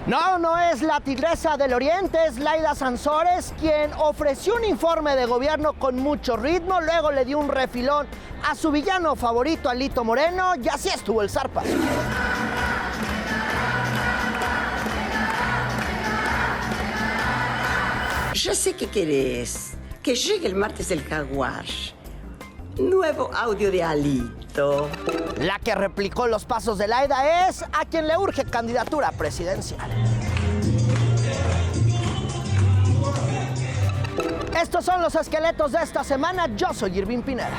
No es la tigresa del Oriente, es Laida Sansores quien ofreció un informe de gobierno con mucho ritmo, luego le dio un refilón a su villano favorito, Alito Moreno, y así estuvo el zarpazo. Yo sé qué querés, que llegue el martes el jaguar. Nuevo audio de Alito. La que replicó los pasos de Laida es a quien le urge candidatura presidencial. Estos son los esqueletos de esta semana. Yo soy Irving Pineda.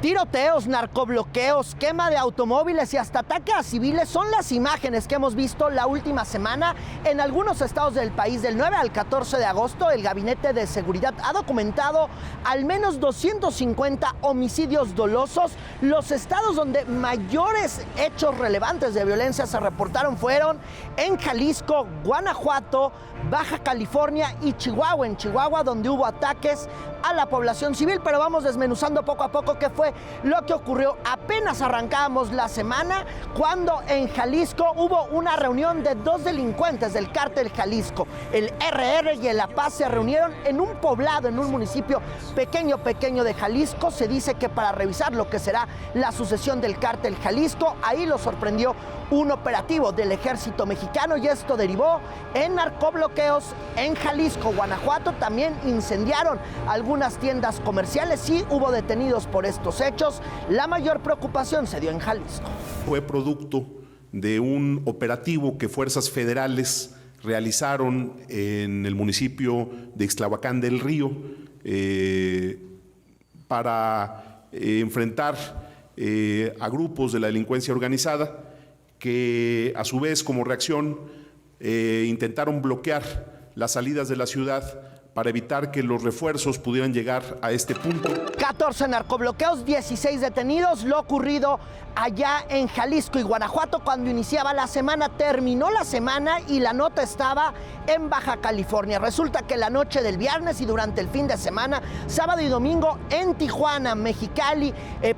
Tiroteos, narcobloqueos, quema de automóviles y hasta ataques a civiles son las imágenes que hemos visto la última semana en algunos estados del país. Del 9 al 14 de agosto, el Gabinete de Seguridad ha documentado al menos 250 homicidios dolosos. Los estados donde mayores hechos relevantes de violencia se reportaron fueron en Jalisco, Guanajuato, Baja California y Chihuahua. En Chihuahua, donde hubo ataques a la población civil, pero vamos desmenuzando poco a poco qué fue lo que ocurrió. Apenas arrancábamos la semana cuando en Jalisco hubo una reunión de dos delincuentes del cártel Jalisco. El RR y el La Paz se reunieron en un poblado, en un municipio pequeño de Jalisco. Se dice que para revisar lo que será la sucesión del cártel Jalisco, ahí lo sorprendió un operativo del ejército mexicano y esto derivó en narcobloqueos en Jalisco. Guanajuato también incendiaron algunas tiendas comerciales. Sí hubo detenidos por estos hechos. La mayor preocupación se dio en Jalisco. Fue producto de un operativo que fuerzas federales realizaron en el municipio de Ixtlahuacán del Río para enfrentar a grupos de la delincuencia organizada que a su vez como reacción intentaron bloquear las salidas de la ciudad para evitar que los refuerzos pudieran llegar a este punto. 14 narcobloqueos, 16 detenidos, lo ocurrido allá en Jalisco y Guanajuato cuando iniciaba la semana. Terminó la semana y la nota estaba en Baja California. Resulta que la noche del viernes y durante el fin de semana, sábado y domingo, en Tijuana, Mexicali,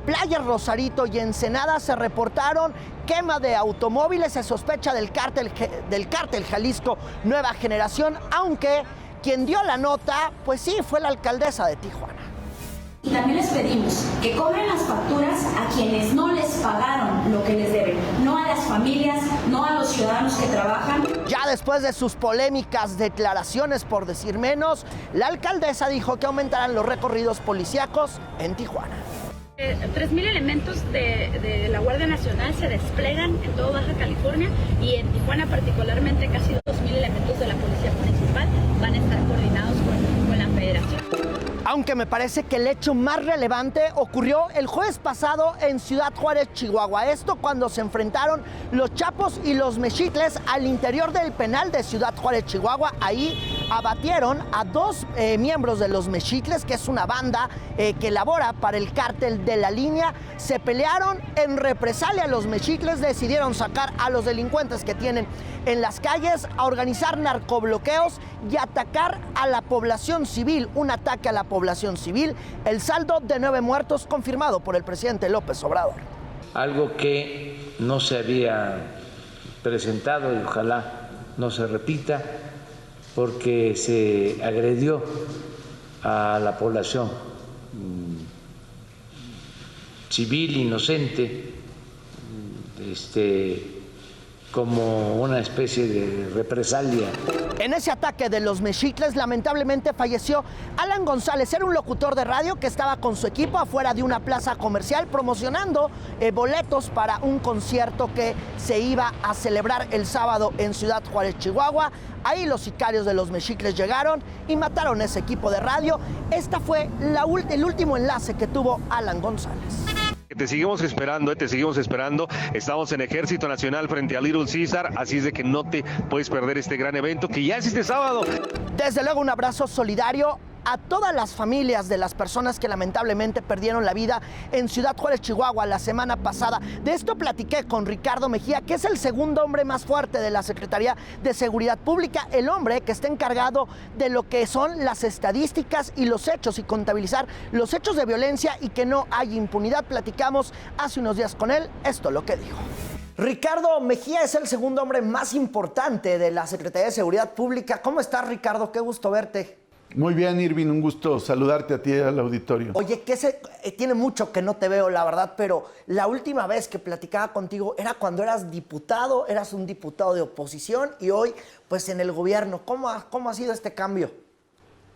Playa Rosarito y Ensenada se reportaron quema de automóviles. Se sospecha del cártel Jalisco Nueva Generación, aunque quien dio la nota, pues sí, fue la alcaldesa de Tijuana. Y también les pedimos que cobren las facturas a quienes no les pagaron lo que les deben, no a las familias, no a los ciudadanos que trabajan. Ya después de sus polémicas declaraciones, por decir menos, la alcaldesa dijo que aumentarán los recorridos policíacos en Tijuana. 3,000 elementos de la Guardia Nacional se desplegan en todo Baja California y en Tijuana particularmente casi 2,000 elementos de la Policía Municipal van a estar coordinados con la Federación. Aunque me parece que el hecho más relevante ocurrió el jueves pasado en Ciudad Juárez, Chihuahua. Esto cuando se enfrentaron los Chapos y los Mexicles al interior del penal de Ciudad Juárez, Chihuahua. Ahí abatieron a dos miembros de los Mexicles, que es una banda que labora para el cártel de La Línea. Se pelearon en represalia. Los Mexicles decidieron sacar a los delincuentes que tienen en las calles, a organizar narcobloqueos y atacar a la población civil. Un ataque a la población civil. El saldo de 9 muertos confirmado por el presidente López Obrador. Algo que no se había presentado y ojalá no se repita, porque se agredió a la población civil inocente, como una especie de represalia. En ese ataque de los Mexicles, lamentablemente falleció Alan González. Era un locutor de radio que estaba con su equipo afuera de una plaza comercial promocionando boletos para un concierto que se iba a celebrar el sábado en Ciudad Juárez, Chihuahua. Ahí los sicarios de los Mexicles llegaron y mataron ese equipo de radio. Esta fue el último enlace que tuvo Alan González. Te seguimos esperando. Estamos en Ejército Nacional frente a Little Caesar, así es de que no te puedes perder este gran evento que ya es este sábado. Desde luego un abrazo solidario a todas las familias de las personas que lamentablemente perdieron la vida en Ciudad Juárez, Chihuahua, la semana pasada. De esto platiqué con Ricardo Mejía, que es el segundo hombre más fuerte de la Secretaría de Seguridad Pública, el hombre que está encargado de lo que son las estadísticas y los hechos y contabilizar los hechos de violencia y que no hay impunidad. Platicamos hace unos días con él, esto es lo que dijo. Ricardo Mejía es el segundo hombre más importante de la Secretaría de Seguridad Pública. ¿Cómo estás, Ricardo? Qué gusto verte. Muy bien, Irving, un gusto saludarte a ti y al auditorio. Oye, tiene mucho que no te veo, la verdad, pero la última vez que platicaba contigo era cuando eras diputado, eras un diputado de oposición y hoy, pues, en el gobierno. ¿Cómo ha sido este cambio?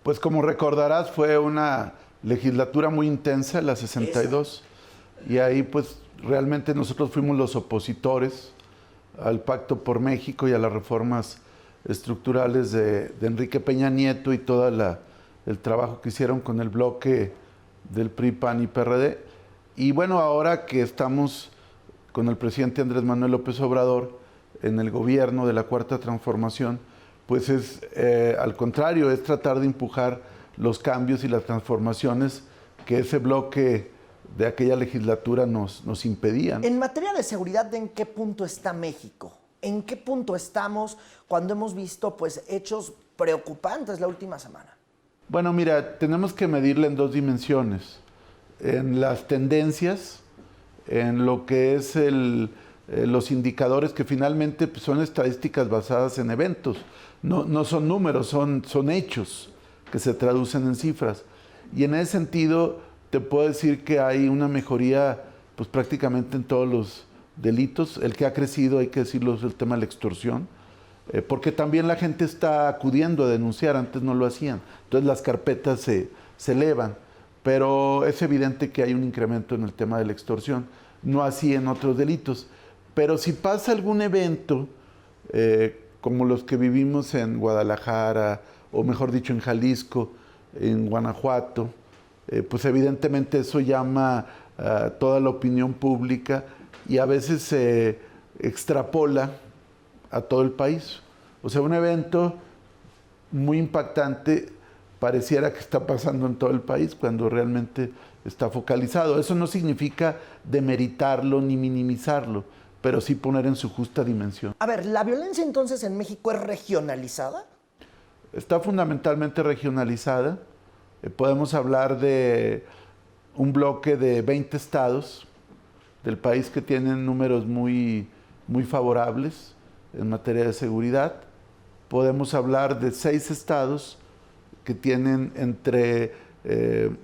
Pues como recordarás, fue una legislatura muy intensa, la 62, y ahí pues realmente nosotros fuimos los opositores al Pacto por México y a las reformas estructurales de Enrique Peña Nieto y todo el trabajo que hicieron con el bloque del PRI, PAN y PRD. Y bueno, ahora que estamos con el presidente Andrés Manuel López Obrador en el gobierno de la Cuarta Transformación, pues es al contrario, es tratar de empujar los cambios y las transformaciones que ese bloque de aquella legislatura nos impedían. En materia de seguridad, ¿en qué punto está México? ¿En qué punto estamos cuando hemos visto pues hechos preocupantes la última semana? Bueno, mira, tenemos que medirla en dos dimensiones. En las tendencias, en lo que es los indicadores que finalmente pues, son estadísticas basadas en eventos. No son números, son hechos que se traducen en cifras. Y en ese sentido te puedo decir que hay una mejoría pues, prácticamente en todos los delitos. El que ha crecido, hay que decirlo, es el tema de la extorsión, porque también la gente está acudiendo a denunciar, antes no lo hacían. Entonces las carpetas se elevan, pero es evidente que hay un incremento en el tema de la extorsión, no así en otros delitos. Pero si pasa algún evento, como los que vivimos en Guadalajara, o mejor dicho en Jalisco, en Guanajuato, pues evidentemente eso llama a toda la opinión pública y a veces se extrapola a todo el país. O sea, un evento muy impactante pareciera que está pasando en todo el país cuando realmente está focalizado. Eso no significa demeritarlo ni minimizarlo, pero sí poner en su justa dimensión. A ver, ¿la violencia entonces en México es regionalizada? Está fundamentalmente regionalizada. Podemos hablar de un bloque de 20 estados del país que tienen números muy favorables en materia de seguridad. Podemos hablar de 6 estados que tienen entre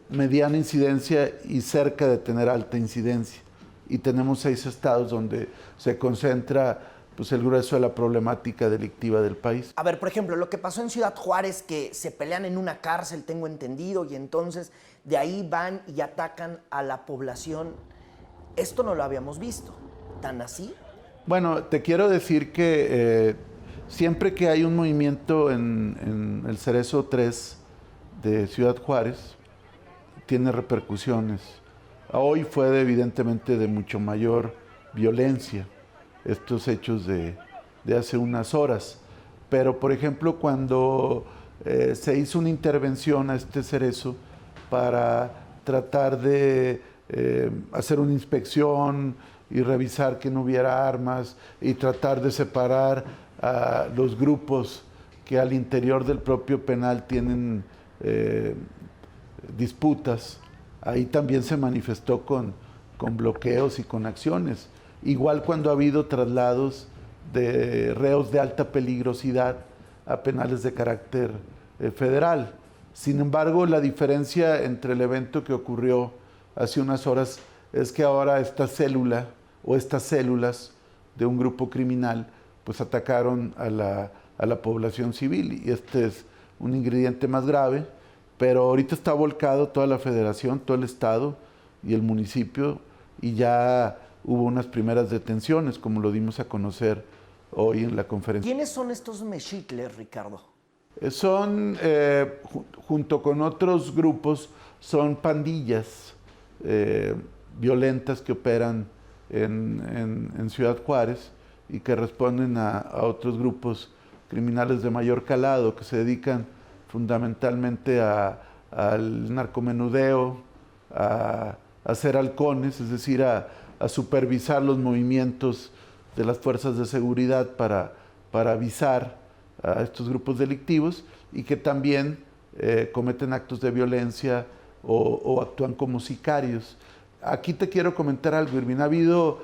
mediana incidencia y cerca de tener alta incidencia. Y tenemos 6 estados donde se concentra pues, el grueso de la problemática delictiva del país. A ver, por ejemplo, lo que pasó en Ciudad Juárez, que se pelean en una cárcel, tengo entendido, y entonces de ahí van y atacan a la población. Esto no lo habíamos visto. ¿Tan así? Bueno, te quiero decir que siempre que hay un movimiento en el Cerezo 3 de Ciudad Juárez, tiene repercusiones. Hoy fue evidentemente de mucho mayor violencia estos hechos de hace unas horas. Pero, por ejemplo, cuando se hizo una intervención a este cerezo para tratar de hacer una inspección y revisar que no hubiera armas y tratar de separar a los grupos que al interior del propio penal tienen disputas, ahí también se manifestó con bloqueos y con acciones. Igual cuando ha habido traslados de reos de alta peligrosidad a penales de carácter federal. Sin embargo, la diferencia entre el evento que ocurrió hace unas horas es que ahora esta célula o estas células de un grupo criminal pues atacaron a la población civil y este es un ingrediente más grave, pero ahorita está volcado toda la federación, todo el estado y el municipio y ya hubo unas primeras detenciones, como lo dimos a conocer hoy en la conferencia. ¿Quiénes son estos mexicles, Ricardo? Son, junto con otros grupos, son pandillas violentas que operan en Ciudad Juárez y que responden a otros grupos criminales de mayor calado que se dedican fundamentalmente a al narcomenudeo, a hacer halcones, es decir, a supervisar los movimientos de las fuerzas de seguridad para avisar a estos grupos delictivos, y que también cometen actos de violencia o actúan como sicarios. Aquí te quiero comentar algo, Irving. Ha habido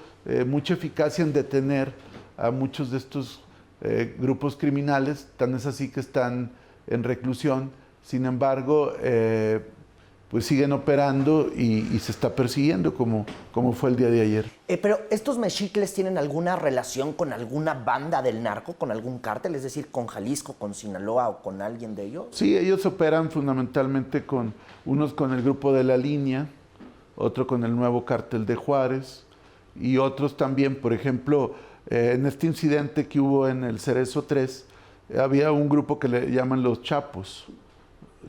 mucha eficacia en detener a muchos de estos grupos criminales, tan es así que están en reclusión. Sin embargo, pues siguen operando y se está persiguiendo como fue el día de ayer. Pero ¿estos mexicles tienen alguna relación con alguna banda del narco, con algún cártel? Es decir, ¿con Jalisco, con Sinaloa o con alguien de ellos? Sí, ellos operan fundamentalmente unos con el grupo de La Línea, otro con el nuevo cártel de Juárez, y otros también, por ejemplo, en este incidente que hubo en el Cerezo 3, había un grupo que le llaman los Chapos,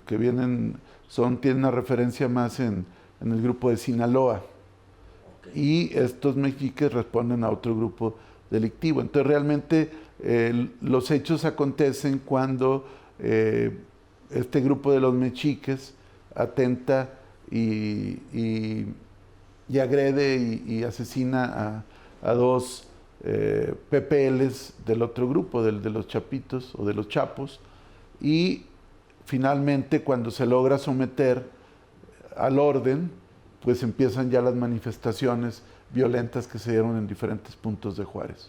que tienen una referencia más en el grupo de Sinaloa. Okay. Y estos mexiques responden a otro grupo delictivo. Entonces realmente los hechos acontecen cuando este grupo de los mexiques atenta y agrede y asesina a dos PPLs del otro grupo, de los Chapitos o de los Chapos, y finalmente, cuando se logra someter al orden, pues empiezan ya las manifestaciones violentas que se dieron en diferentes puntos de Juárez.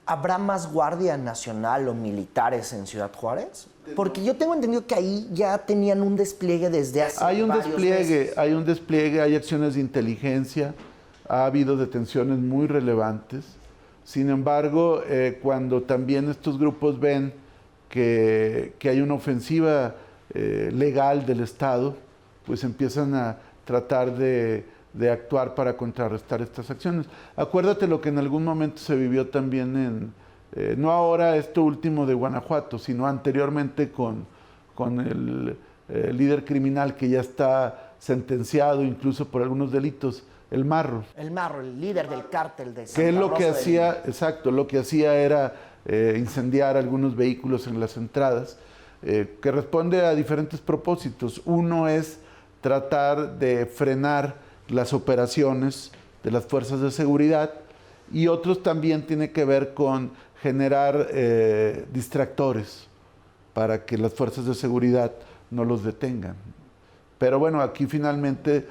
¿Habrá más Guardia Nacional o militares en Ciudad Juárez? Porque yo tengo entendido que ahí ya tenían un despliegue desde hace varios meses. Hay un despliegue, hay acciones de inteligencia, ha habido detenciones muy relevantes. Sin embargo, cuando también estos grupos ven que hay una ofensiva legal del Estado, pues empiezan a tratar de actuar para contrarrestar estas acciones. Acuérdate lo que en algún momento se vivió también no ahora esto último de Guanajuato, sino anteriormente con el líder criminal que ya está sentenciado incluso por algunos delitos, el Marro. El Marro, el líder del cártel de Santa Que lo que Rosa hacía, exacto, lo que hacía era incendiar algunos vehículos en las entradas, que responde a diferentes propósitos. Uno es tratar de frenar las operaciones de las fuerzas de seguridad, y otros también tiene que ver con generar distractores para que las fuerzas de seguridad no los detengan. Pero bueno, aquí finalmente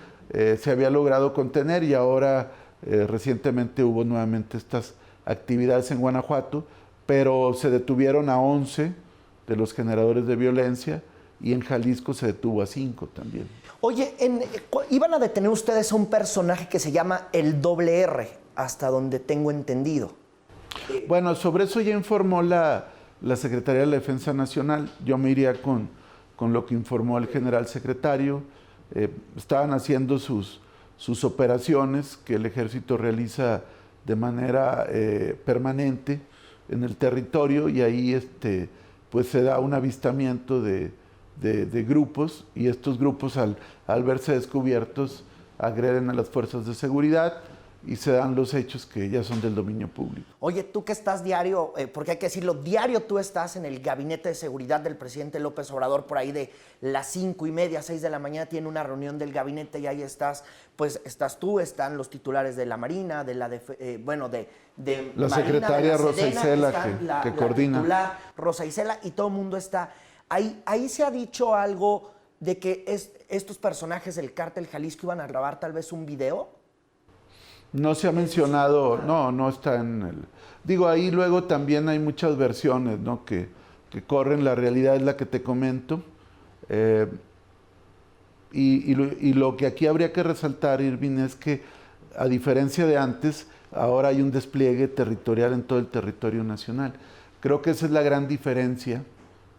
se había logrado contener, y ahora recientemente hubo nuevamente estas actividades en Guanajuato, pero se detuvieron a 11 de los generadores de violencia, y en Jalisco se detuvo a 5 también. Oye, iban a detener ustedes a un personaje que se llama el Doble R, hasta donde tengo entendido. Bueno, sobre eso ya informó la Secretaría de la Defensa Nacional. Yo me iría con lo que informó el general secretario. Estaban haciendo sus operaciones que el ejército realiza de manera permanente en el territorio, y ahí pues se da un avistamiento de grupos, y estos grupos al verse descubiertos agreden a las fuerzas de seguridad, y se dan los hechos que ya son del dominio público. Oye, tú que estás diario, porque hay que decirlo, diario tú estás en el gabinete de seguridad del presidente López Obrador, por ahí de las 5:30, 6 de la mañana tiene una reunión del gabinete, y ahí estás, pues estás tú, están los titulares de la Marina, de la de la Marina, secretaria de la Rosa Sedena, Isela que coordina. La titular Rosa Isela, y todo el mundo está. Ahí se ha dicho algo de que estos personajes del cártel Jalisco iban a grabar tal vez un video. No se ha mencionado, no está en el... Digo, ahí luego también hay muchas versiones, ¿no?, que corren. La realidad es la que te comento. Y lo que aquí habría que resaltar, Irving, es que a diferencia de antes, ahora hay un despliegue territorial en todo el territorio nacional. Creo que esa es la gran diferencia,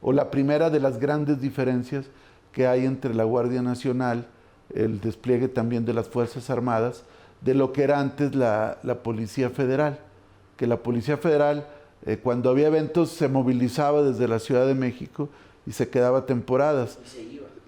o la primera de las grandes diferencias que hay entre la Guardia Nacional, el despliegue también de las Fuerzas Armadas, de lo que era antes la Policía Federal. Que la Policía Federal, cuando había eventos, se movilizaba desde la Ciudad de México y se quedaba temporadas.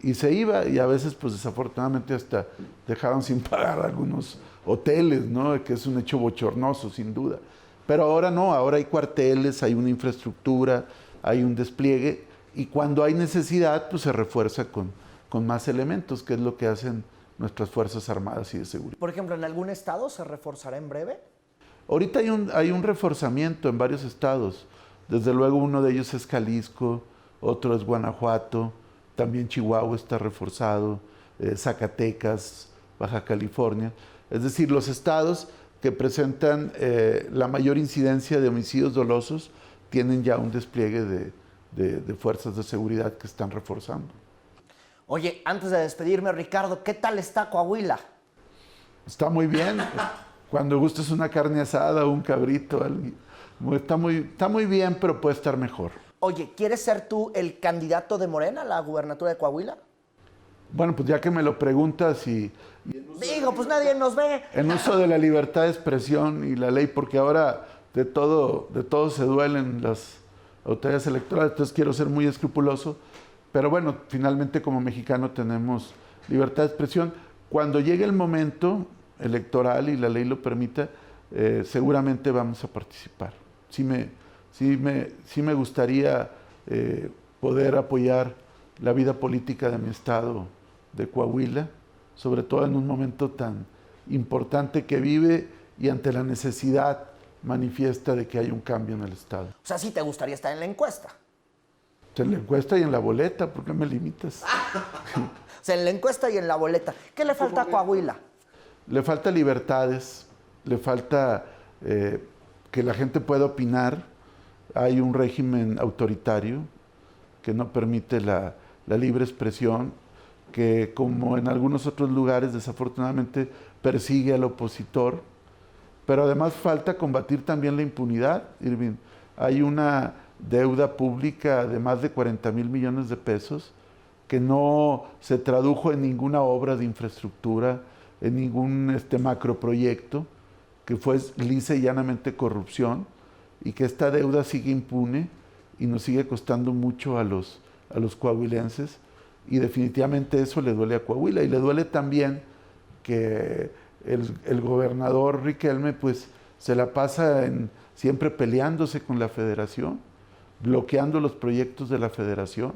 Y se iba, y a veces, pues desafortunadamente, hasta dejaron sin pagar algunos hoteles, ¿no?, que es un hecho bochornoso, sin duda. Pero ahora no, ahora hay cuarteles, hay una infraestructura, hay un despliegue, y cuando hay necesidad, pues se refuerza con más elementos, que es lo que hacen nuestras Fuerzas Armadas y de Seguridad. Por ejemplo, ¿en algún estado se reforzará en breve? Ahorita hay un reforzamiento en varios estados. Desde luego uno de ellos es Jalisco, otro es Guanajuato, también Chihuahua está reforzado, Zacatecas, Baja California. Es decir, los estados que presentan la mayor incidencia de homicidios dolosos tienen ya un despliegue de fuerzas de seguridad que están reforzando. Oye, antes de despedirme, Ricardo, ¿qué tal está Coahuila? Está muy bien. Cuando gustes una carne asada o un cabrito, está muy bien, pero puede estar mejor. Oye, ¿quieres ser tú el candidato de Morena a la gubernatura de Coahuila? Bueno, pues ya que me lo preguntas Digo, pues nadie nos ve. En uso de la libertad de expresión y la ley, porque ahora de todo se duelen las autoridades electorales, entonces quiero ser muy escrupuloso. Pero bueno, finalmente como mexicano tenemos libertad de expresión. Cuando llegue el momento electoral y la ley lo permita, seguramente vamos a participar. Sí me gustaría poder apoyar la vida política de mi estado de Coahuila, sobre todo en un momento tan importante que vive y ante la necesidad manifiesta de que haya un cambio en el estado. O sea, sí te gustaría estar en la encuesta. En la encuesta y en la boleta, ¿por qué me limitas? O sea, en la encuesta y en la boleta. ¿Qué le falta a Coahuila? Le falta libertades, le falta que la gente pueda opinar. Hay un régimen autoritario que no permite la libre expresión, que como en algunos otros lugares desafortunadamente persigue al opositor. Pero además falta combatir también la impunidad, Irving. Hay una deuda pública de más de 40,000 millones de pesos que no se tradujo en ninguna obra de infraestructura, en ningún macroproyecto, que fue lisa y llanamente corrupción, y que esta deuda sigue impune y nos sigue costando mucho a los coahuilenses, y definitivamente eso le duele a Coahuila, y le duele también que el gobernador Riquelme pues se la pasa siempre peleándose con la federación, bloqueando los proyectos de la federación,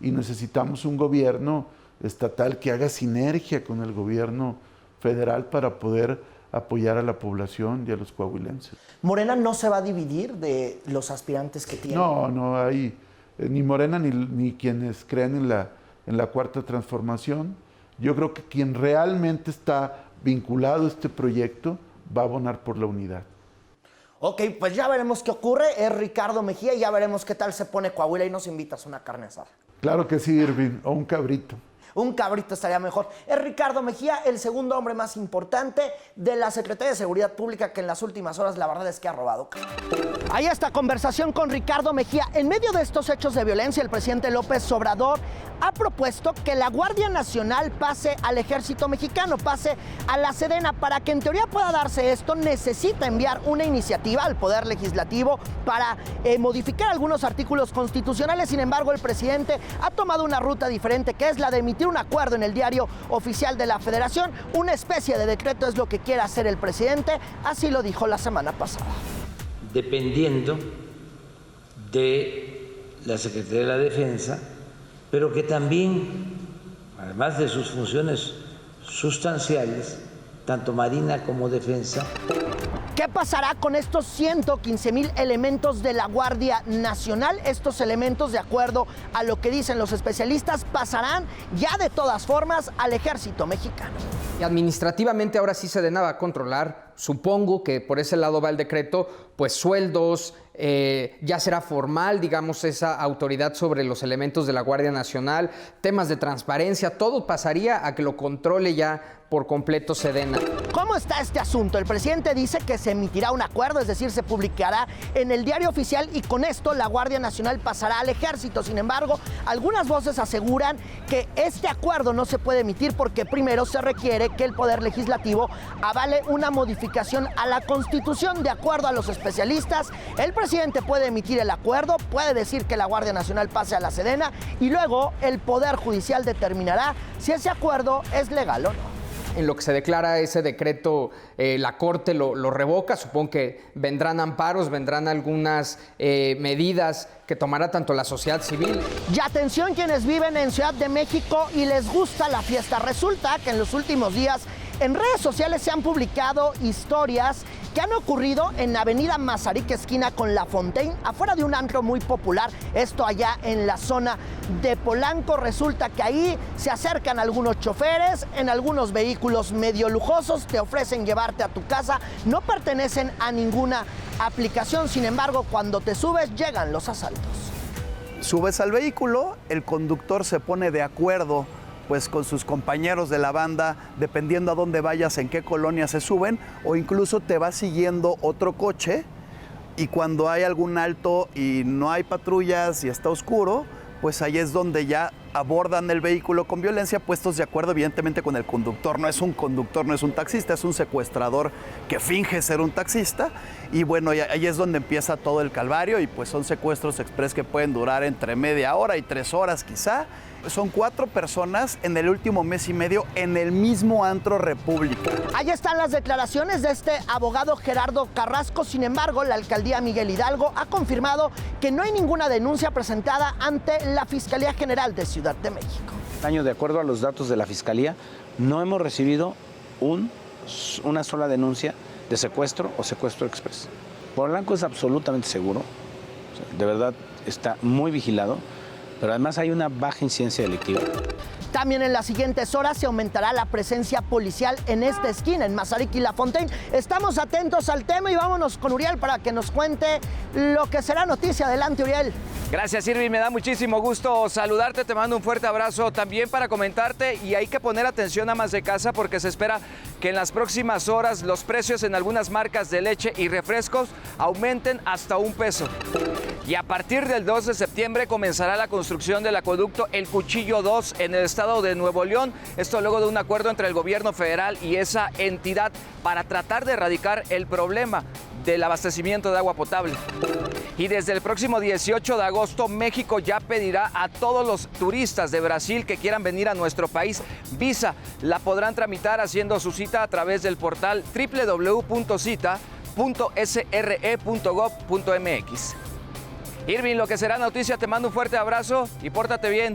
y necesitamos un gobierno estatal que haga sinergia con el gobierno federal para poder apoyar a la población y a los coahuilenses. ¿Morena no se va a dividir de los aspirantes que tiene? No hay ni Morena ni quienes creen en la cuarta transformación. Yo creo que quien realmente está vinculado a este proyecto va a abonar por la unidad. Ok, pues ya veremos qué ocurre. Es Ricardo Mejía y ya veremos qué tal se pone Coahuila y nos invitas a una carne asada. Claro que sí, Irving, o un cabrito. Un cabrito estaría mejor. Es Ricardo Mejía, el segundo hombre más importante de la Secretaría de Seguridad Pública, que en las últimas horas la verdad es que ha robado. Ahí está conversación con Ricardo Mejía. En medio de estos hechos de violencia, el presidente López Obrador ha propuesto que la Guardia Nacional pase al Ejército Mexicano, pase a la Sedena. Para que en teoría pueda darse esto, necesita enviar una iniciativa al Poder Legislativo para modificar algunos artículos constitucionales. Sin embargo, el presidente ha tomado una ruta diferente, que es la de emitir un acuerdo en el Diario Oficial de la Federación. Una especie de decreto es lo que quiere hacer el presidente, así lo dijo la semana pasada. Dependiendo de la Secretaría de la Defensa, pero que también, además de sus funciones sustanciales, tanto Marina como Defensa. ¿Qué pasará con estos 115,000 elementos de la Guardia Nacional? Estos elementos, de acuerdo a lo que dicen los especialistas, pasarán ya de todas formas al Ejército Mexicano. Y administrativamente ahora sí Sedena va a controlar, supongo que por ese lado va el decreto, pues sueldos, ya será formal, digamos, esa autoridad sobre los elementos de la Guardia Nacional, temas de transparencia, todo pasaría a que lo controle ya por completo Sedena. ¿Cómo está este asunto? El presidente dice que se emitirá un acuerdo, es decir, se publicará en el Diario Oficial y con esto la Guardia Nacional pasará al Ejército. Sin embargo, algunas voces aseguran que este acuerdo no se puede emitir porque primero se requiere que el Poder Legislativo avale una modificación a la Constitución. De acuerdo a los especialistas, el presidente puede emitir el acuerdo, puede decir que la Guardia Nacional pase a la Sedena y luego el Poder Judicial determinará si ese acuerdo es legal o no. En lo que se declara ese decreto, la Corte lo revoca. Supongo que vendrán amparos, vendrán algunas medidas que tomará tanto la sociedad civil. Y atención quienes viven en Ciudad de México y les gusta la fiesta. Resulta que en los últimos días en redes sociales se han publicado historias que han ocurrido en Avenida Mazarik, esquina con La Fontaine, afuera de un antro muy popular, esto allá en la zona de Polanco. Resulta que ahí se acercan algunos choferes en algunos vehículos medio lujosos, te ofrecen llevarte a tu casa, no pertenecen a ninguna aplicación, sin embargo, cuando te subes llegan los asaltos. Subes al vehículo, el conductor se pone de acuerdo pues con sus compañeros de la banda, dependiendo a dónde vayas, en qué colonia se suben, o incluso te va siguiendo otro coche y cuando hay algún alto y no hay patrullas y está oscuro, pues ahí es donde ya abordan el vehículo con violencia, puestos de acuerdo evidentemente con el conductor. No es un conductor, no es un taxista, es un secuestrador que finge ser un taxista. Y bueno, ahí es donde empieza todo el calvario y pues son secuestros express que pueden durar entre media hora y 3 horas quizá. Son 4 personas en el último mes y medio en el mismo antro República. Ahí están las declaraciones de este abogado Gerardo Carrasco. Sin embargo, la alcaldía Miguel Hidalgo ha confirmado que no hay ninguna denuncia presentada ante la Fiscalía General de Ciudad de México. De acuerdo a los datos de la Fiscalía, no hemos recibido una sola denuncia de secuestro o secuestro express. Polanco es absolutamente seguro, de verdad está muy vigilado, pero además hay una baja incidencia delictiva. También en las siguientes horas se aumentará la presencia policial en esta esquina, en Mazarik y La Fontaine. Estamos atentos al tema y vámonos con Uriel para que nos cuente lo que será noticia. Adelante, Uriel. Gracias, Irving. Me da muchísimo gusto saludarte. Te mando un fuerte abrazo también para comentarte. Y hay que poner atención a más de casa porque se espera que en las próximas horas los precios en algunas marcas de leche y refrescos aumenten hasta $1. Y a partir del 2 de septiembre comenzará la construcción del acueducto El Cuchillo 2 en el estado de Nuevo León. Esto luego de un acuerdo entre el gobierno federal y esa entidad para tratar de erradicar el problema del abastecimiento de agua potable. Y desde el próximo 18 de agosto, México ya pedirá a todos los turistas de Brasil que quieran venir a nuestro país visa. La podrán tramitar haciendo su cita a través del portal www.cita.sre.gov.mx. Irving, lo que será noticia, te mando un fuerte abrazo y pórtate bien.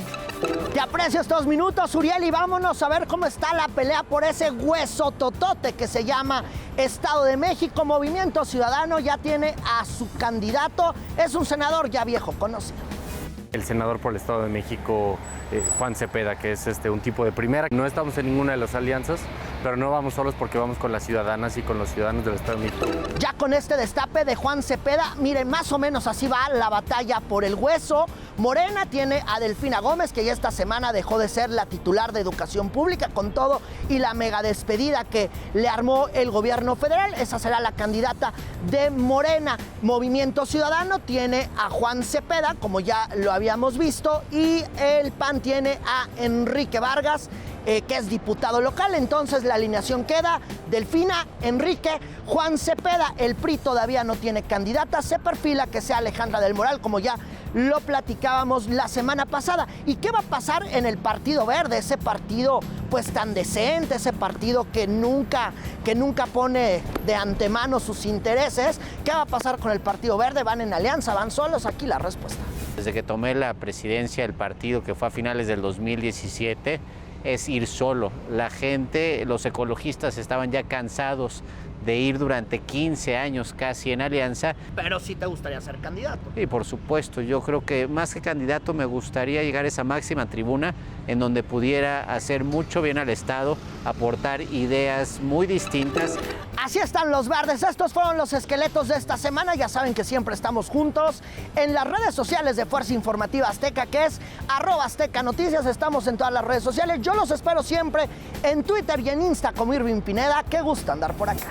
Te aprecio estos minutos, Uriel, y vámonos a ver cómo está la pelea por ese hueso totote que se llama Estado de México. Movimiento Ciudadano ya tiene a su candidato, es un senador ya viejo conocido. El senador por el Estado de México, Juan Cepeda, que es un tipo de primera. No estamos en ninguna de las alianzas, pero no vamos solos porque vamos con las ciudadanas y con los ciudadanos del Estado de México. Ya con este destape de Juan Cepeda, miren, más o menos así va la batalla por el hueso. Morena tiene a Delfina Gómez, que ya esta semana dejó de ser la titular de Educación Pública con todo y la mega despedida que le armó el gobierno federal. Esa será la candidata de Morena. Movimiento Ciudadano tiene a Juan Cepeda, como ya lo habíamos visto, y el PAN tiene a Enrique Vargas, que es diputado local. Entonces la alineación queda Delfina, Enrique, Juan Cepeda. El PRI todavía no tiene candidata, se perfila que sea Alejandra del Moral, como ya lo platicábamos la semana pasada. ¿Y qué va a pasar en el Partido Verde? Ese partido pues tan decente, ese partido que nunca pone de antemano sus intereses. ¿Qué va a pasar con el Partido Verde? ¿Van en alianza? ¿Van solos? Aquí la respuesta. Desde que tomé la presidencia del partido, que fue a finales del 2017, es ir solo. La gente, los ecologistas estaban ya cansados de ir durante 15 años casi en alianza. Pero sí te gustaría ser candidato. Sí, por supuesto. Yo creo que más que candidato me gustaría llegar a esa máxima tribuna en donde pudiera hacer mucho bien al Estado, aportar ideas muy distintas. Así están los verdes. Estos fueron los esqueletos de esta semana. Ya saben que siempre estamos juntos en las redes sociales de Fuerza Informativa Azteca, que es @Azteca Noticias. Estamos en todas las redes sociales. Yo los espero siempre en Twitter y en Insta como Irving Pineda. Qué gusto andar por acá.